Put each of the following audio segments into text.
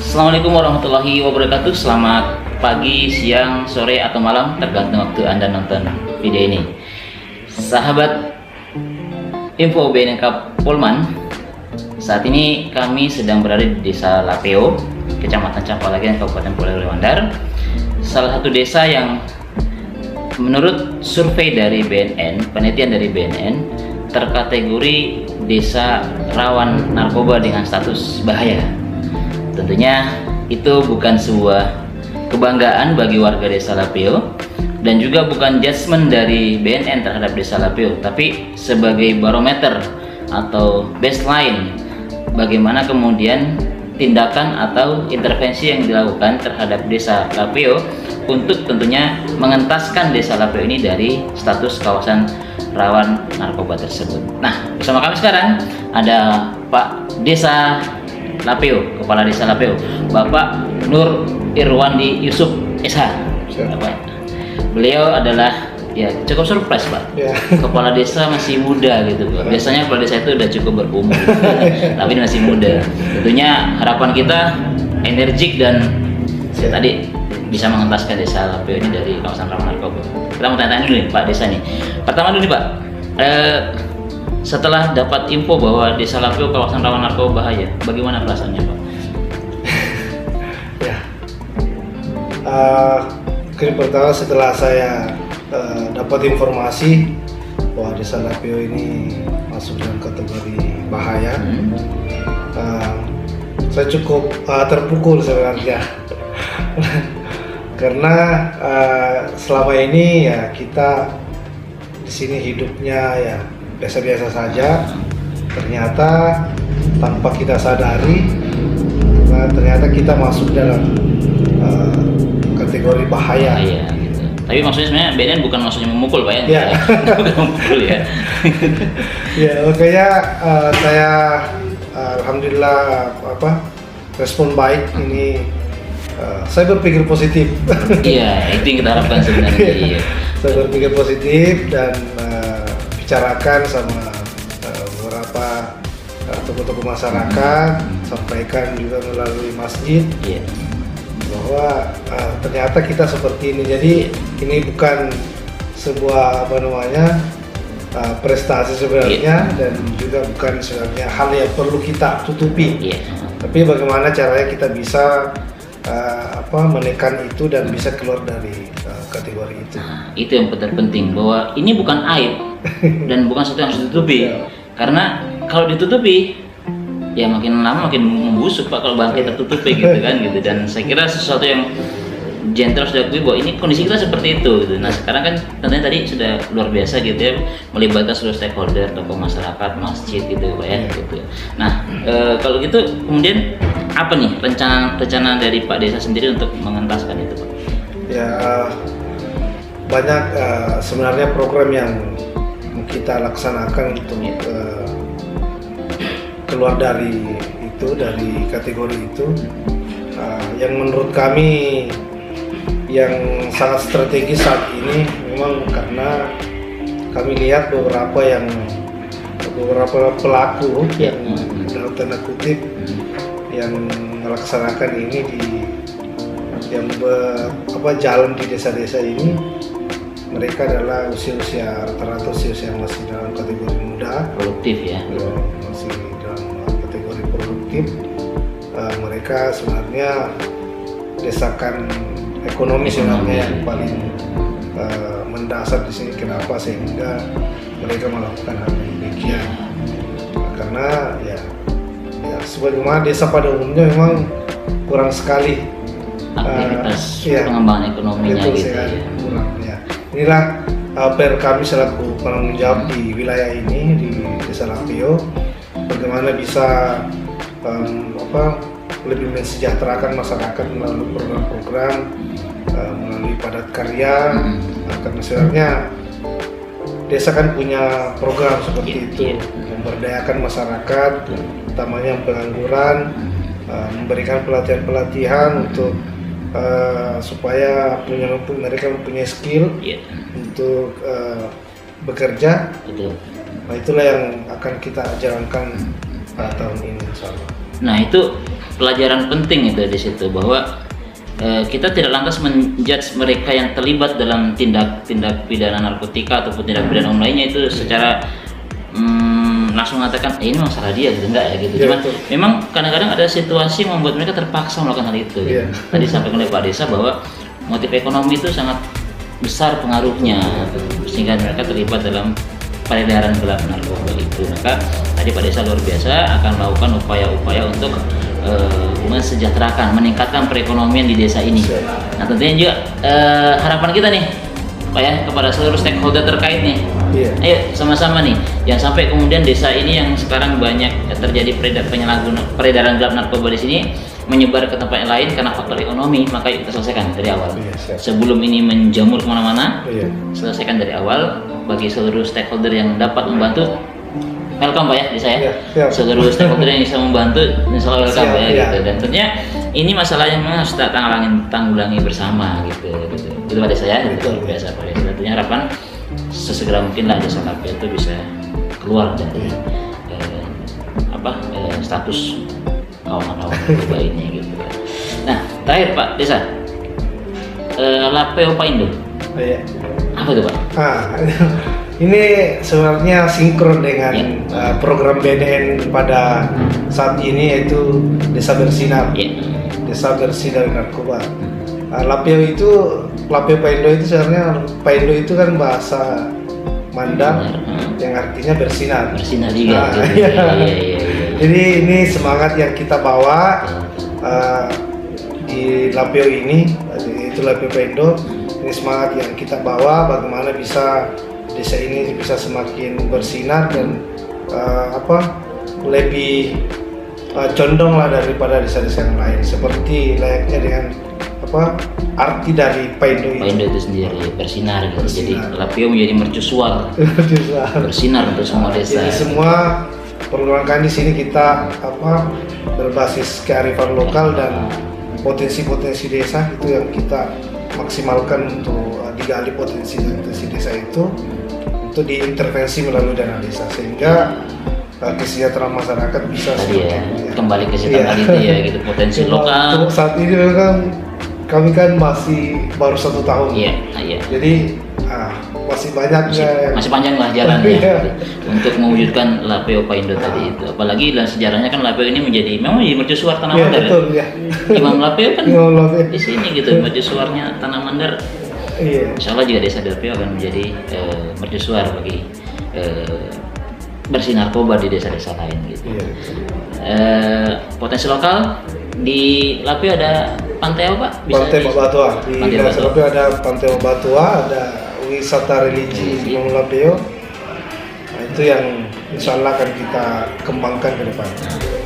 Assalamualaikum warahmatullahi wabarakatuh. Selamat pagi, siang, sore, atau malam, tergantung waktu Anda nonton video ini. Sahabat Info BNK Polman, saat ini kami sedang berada di Desa Lapeo, Kecamatan Campalagian, Kabupaten Polewali Mandar. Salah satu desa yang menurut survei dari BNN, penelitian dari BNN, terkategori desa rawan narkoba dengan status bahaya. Tentunya itu bukan sebuah kebanggaan bagi warga Desa Lapeo dan juga bukan judgement dari BNN terhadap Desa Lapeo, tapi sebagai barometer atau baseline bagaimana kemudian tindakan atau intervensi yang dilakukan terhadap Desa Lapeo untuk tentunya mengentaskan Desa Lapeo ini dari status kawasan rawan narkoba tersebut. Nah, bersama kami sekarang ada Pak Desa Lapeo, Kepala Desa Lapeo, Bapak Nur Irwandi Yusuf SH. Beliau adalah ya cukup surprise, Pak. Ya. Kepala desa masih muda gitu, Pak. Biasanya kepala desa itu udah cukup berumur, gitu. Tapi ini masih muda. Tentunya harapan kita energik dan ya, tadi bisa mengentaskan Desa Lapeo ini dari kawasan rawan narkoba. Kita mau tanya-tanya dulu nih Pak Desa nih. Pertama dulu nih Pak, setelah dapat info bahwa Desa Lapeo kawasan rawan narkoba bahaya, bagaimana perasaannya Pak? Ya, pertama setelah saya dapat informasi bahwa Desa Lapeo ini masuk dalam kategori bahaya, saya cukup terpukul sebenarnya. Karena selama ini ya kita di sini hidupnya ya biasa-biasa saja, ternyata tanpa kita sadari ternyata kita masuk dalam kategori bahaya. Iya, gitu. Tapi maksudnya sebenarnya BNN bukan maksudnya memukul Pak ya? Ya. Bukan memukul ya. Ya, makanya saya alhamdulillah respon baik ini. Saya berpikir positif. Iya, itu yang kita harapkan sebenarnya. Iya. Saya berpikir positif dan bicarakan sama beberapa tokoh-tokoh masyarakat, sampaikan juga melalui masjid, iya, bahwa ternyata kita seperti ini. Jadi ini bukan sebuah prestasi sebenarnya, iya, dan juga bukan sebenarnya hal yang perlu kita tutupi. Iya. Tapi bagaimana caranya kita bisa menekan itu dan bisa keluar dari kategori itu. Nah, itu yang penting bahwa ini bukan aib dan bukan sesuatu yang harus ditutupi. Ya. Karena kalau ditutupi ya makin lama makin membusuk Pak kalau bangkai tertutupi gitu kan gitu. Dan saya kira sesuatu yang gentle sudah akui bahwa ini kondisi kita seperti itu gitu. Nah, sekarang kan tentunya tadi sudah luar biasa gitu ya, melibatkan seluruh stakeholder, tokoh masyarakat, masjid gitu Pak ya gitu. Nah, kalau gitu kemudian apa nih rencana dari Pak Desa sendiri untuk mengentaskan itu Pak? Ya, banyak sebenarnya program yang kita laksanakan untuk keluar dari kategori itu, yang menurut kami yang sangat strategis saat ini memang karena kami lihat beberapa pelaku yang dalam tanda kutip yang melaksanakan ini jalan di desa-desa ini, mereka adalah rata-rata usia masih dalam kategori muda, produktif ya, masih dalam kategori produktif. Mereka sebenarnya desakan ekonomi sebenarnya yang paling mendasar di sini. Kenapa sehingga mereka melakukan hal demikian? Karena ya sebagaimana desa pada umumnya memang kurang sekali aktivitas pengembangan ekonominya gitu ya. Kurang, ya. Inilah PR kami selaku penanggung jawab di wilayah ini di Desa Lapeo, bagaimana bisa lebih mensejahterakan masyarakat melalui program-program, melalui padat karya. Karena sebenarnya desa kan punya program seperti itu, memberdayakan masyarakat, utamanya yang pengangguran, memberikan pelatihan untuk supaya mereka mempunyai skill untuk bekerja. Nah, itulah yang akan kita jalankan pada tahun ini, insyaallah. Nah itu pelajaran penting itu di situ, bahwa kita tidak lantas menjudge mereka yang terlibat dalam tindak pidana narkotika ataupun tindak pidana umum lainnya itu secara langsung mengatakan ini masalah dia gitu, enggak ya gitu. Cuman memang kadang-kadang ada situasi yang membuat mereka terpaksa melakukan hal itu. Tadi sampaikan oleh Pak Desa bahwa motif ekonomi itu sangat besar pengaruhnya sehingga mereka terlibat dalam peredaran gelap narkoba itu. Maka tadi Pak Desa luar biasa akan melakukan upaya-upaya untuk mensejahterakan, meningkatkan perekonomian di desa ini. Nah tentunya juga harapan kita nih Pak ya, kepada seluruh stakeholder terkait nih. Ayo sama-sama nih, jangan sampai kemudian desa ini yang sekarang banyak terjadi peredaran gelap narkoba di sini menyebar ke tempat yang lain karena faktor ekonomi. Maka kita selesaikan dari awal. Sebelum ini menjamur kemana-mana, selesaikan dari awal. Bagi seluruh stakeholder yang dapat membantu, welcome Pak ya di saya. Seluruh stakeholder yang bisa membantu, insya Allah welcome Pak ya gitu. Dan tentunya ini masalah yang harus kita tanggulangi bersama gitu. Itu pada saya, itu biasa Pak Desa. Tentunya harapan sesegera mungkin lah desa Lapeo itu bisa keluar dari status kawan-kawan narkoba ini gitu. Nah terakhir Pak Desa, Lapeo Paindo. Apa itu Pak? Ini sebenarnya sinkron dengan program BNN pada saat ini, yaitu Desa Bersinar. Desa Bersih dari Narkoba. Lapeo Paindo itu sebenarnya, Paindo itu kan bahasa Mandang yang artinya bersinar. Bersinar juga. Jadi ini semangat yang kita bawa di Lapeo ini, itu Lapeo Paindo. Ini semangat yang kita bawa, bagaimana bisa desa ini bisa semakin bersinar dan lebih condong lah daripada desa-desa yang lain, seperti layaknya dengan arti dari Paindo itu. Paindo itu sendiri bersinar gitu. Jadi Lapeo menjadi mercusuar. Bersinar untuk semua desa. Jadi semua program kami di sini kita berbasis kearifan lokal dan potensi-potensi desa itu yang kita maksimalkan untuk digali potensi desa itu untuk diintervensi melalui dana desa, sehingga kesejahteraan masyarakat bisa kembali ke kesejahteraan itu ya gitu, potensi lokal. Untuk saat ini memang kami kan masih baru 1 tahun. Jadi masih banyak masih panjang lah jalannya gitu, untuk mewujudkan Lapeo Paindo tadi itu. Apalagi dalam sejarahnya kan Lapeo ini memang menjadi mercusuar Tanah Mandar. Imam Lapeo kan di sini gitu, mercusuarnya Tanah Mandar. Insya Allah juga desa Lapeo akan menjadi mercusuar bagi bersih narkoba di desa-desa lain gitu. Potensi lokal di Lapeo ada pantai apa Pak? Pantai Babatua. Di desa Lapeo ada Pantai Babatua, ada wisata religi di Lapeo. Nah, itu yang insya Allah akan kita kembangkan ke depan.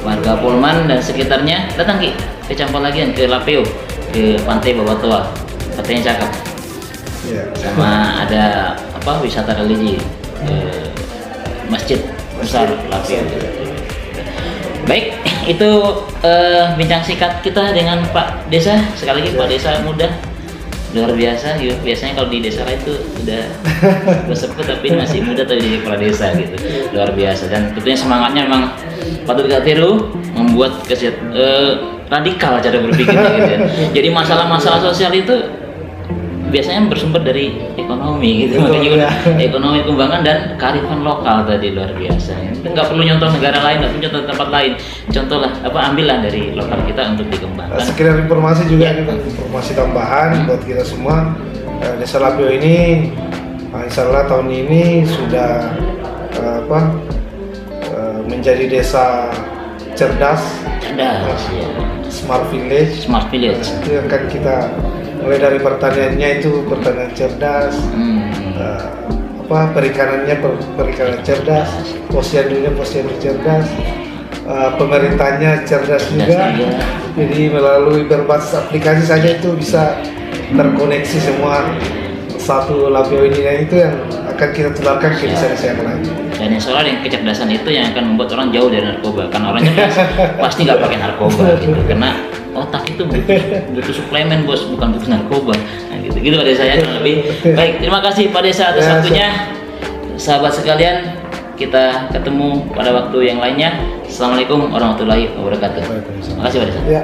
Warga Polman dan sekitarnya datang ke Campolagian, ke Lapeo, ke Pantai Babatua, katanya cakep. Sama ada wisata religi, masjid besar Lapeo. Baik, itu bincang singkat kita dengan Pak Desa. Sekali lagi Pak Desa muda, luar biasa gitu. Biasanya kalau di desa lain itu udah sepuh tapi masih muda tapi jadi kepala desa gitu. Luar biasa, dan tentunya semangatnya memang patut kita tiru, membuat radikal cara berpikirnya gitu ya. Jadi masalah-masalah sosial itu biasanya bersumber dari ekonomi gitu. Makanya ekonomi kembangan dan kearifan lokal tadi luar biasa. Nggak perlu nyontoh negara lain, nggak perlu nyontoh tempat lain. Contohlah ambillah dari lokal kita untuk dikembangkan. Sekedar informasi juga, informasi tambahan buat kita semua. Desa Lapeo ini insya Allah tahun ini sudah menjadi desa cerdas, smart village. Itu yang kan kita mulai dari pertaniannya itu pertanian cerdas, perikanannya perikanan cerdas, posyandunya posyandu cerdas, pemerintahnya cerdas juga. Jadi melalui berbasis aplikasi saja itu bisa terkoneksi semua satu Lapeo ini, dan itu yang akan kita tularkan ke desa-desa yang lain. Dan insya Allah yang kecerdasan itu yang akan membuat orang jauh dari narkoba, karena orangnya pasti nggak pakai narkoba gitu, karena otak itu butuh suplemen bos, bukan butuh narkoba. Nah, gitu Pak Desa ya lebih. Baik, terima kasih Pak Desa atas waktunya. Sahabat sekalian, kita ketemu pada waktu yang lainnya. Assalamualaikum warahmatullahi wabarakatuh. Waalaikumsalam. Terima kasih Pak Desa. Ya.